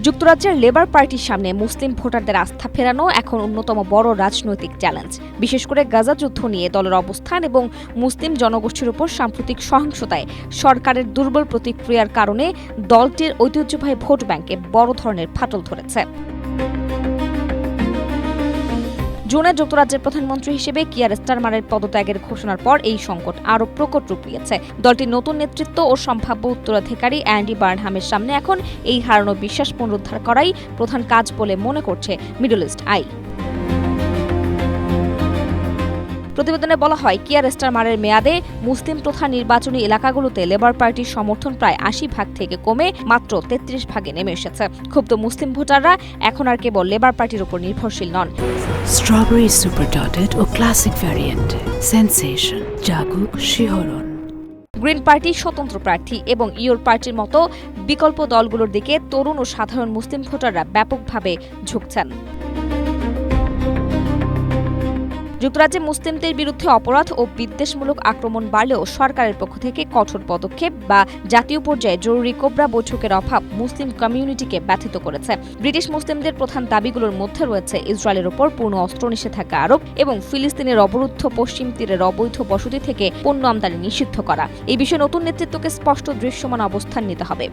যুক্তরাজ্যের লেবার পার্টির সামনে মুসলিম ভোটারদের আস্থা ফেরানো এখন অন্যতম বড় রাজনৈতিক চ্যালেঞ্জ। বিশেষ করে গাজা যুদ্ধ নিয়ে দলের অবস্থান এবং মুসলিম জনগোষ্ঠীর উপর সাম্প্রতিক সহিংসতায় সরকারের দুর্বল প্রতিক্রিয়ার কারণে দলটির ঐতিহ্যবাহী ভোট ব্যাংকে বড় ধরনের ফাটল ধরেছে। জুনে যুক্তরাজ্যের প্রধানমন্ত্রী হিসেবে কিয়ার স্টারমারের পদত্যাগের ঘোষণার পর এই সংকট আরও প্রকট রূপ নিয়েছে। দলটির নতুন নেতৃত্ব ও সম্ভাব্য উত্তরাধিকারী অ্যান্ডি বার্নহামের সামনে এখন এই হারানো বিশ্বাস পুনরুদ্ধার করাই প্রধান কাজ বলে মনে করছে মিডল ইস্ট আই। প্রতিবেদনে বলা হয়, কিয়ার স্টারমারের মেয়াদে মুসলিম প্রধান নির্বাচনী এলাকাগুলোতে লেবার পার্টির সমর্থন প্রায় ৮০% থেকে কমে মাত্র ৩৩% নেমে এসেছে। ক্ষুব্ধ মুসলিম ভোটাররা এখন আর কেবল লেবার পার্টির উপর নির্ভরশীল নন। স্ট্রবেরি সুপার ডটেড ও ক্লাসিক ভ্যারিয়েন্ট সেন্সেশন জাগুক শিহরণ। গ্রিন পার্টি স্বতন্ত্র প্রার্থী এবং ইউর পার্টির মতো বিকল্প দলগুলোর দিকে তরুণ ও সাধারণ মুসলিম ভোটাররা ব্যাপকভাবে ঝুঁকছেন। যুক্তরাজ্যে মুসলিমদের বিরুদ্ধে অপরাধ ও বিদ্বেষমূলক আক্রমণ বাড়লেও সরকারের পক্ষ থেকে কঠোর পদক্ষেপ বা জাতীয় পর্যায়ে জরুরি কোবরা বৈঠকের অভাব মুসলিম কমিউনিটিকে ব্যথিত করেছে। ব্রিটিশ মুসলিমদের প্রধান দাবিগুলোর মধ্যে রয়েছে ইসরায়েলের ওপর পূর্ণ অস্ত্র নিষেধাজ্ঞা আরোপ এবং ফিলিস্তিনের অবরুদ্ধ পশ্চিম তীরের অবৈধ বসতি থেকে পণ্য আমদানি নিষিদ্ধ করা। এই বিষয়ে নতুন নেতৃত্বকে স্পষ্ট দৃশ্যমান অবস্থান নিতে হবে।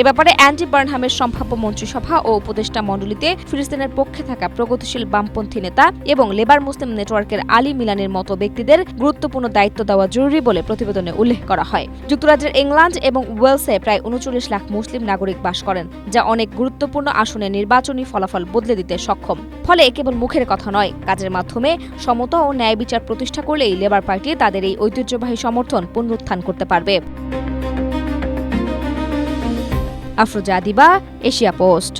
এ ব্যাপারে অ্যান্ডি বার্নহামের সম্ভাব্য মন্ত্রিসভা ও উপদেষ্টা মণ্ডলীতে ফিলিস্তিনের পক্ষে থাকা প্রগতিশীল বামপন্থী নেতা এবং লেবার মুসলিম নেটওয়ার্কের আলী মিলানের মতো ব্যক্তিদের গুরুত্বপূর্ণ দায়িত্ব দেওয়া জরুরি বলে প্রতিবেদনে উল্লেখ করা হয়। যুক্তরাজ্যের ইংল্যান্ড এবং ওয়েলসে প্রায় ৩৯ লাখ মুসলিম নাগরিক বাস করেন, যা অনেক গুরুত্বপূর্ণ আসনে নির্বাচনী ফলাফল বদলে দিতে সক্ষম। ফলে কেবল মুখের কথা নয়, কাজের মাধ্যমে সমতা ও ন্যায় বিচার প্রতিষ্ঠা করলেই লেবার পার্টি তাদের এই ঐতিহ্যবাহী সমর্থন পুনরুত্থান করতে পারবে। আফরোজা দিবা, এশিয়া পোস্ট।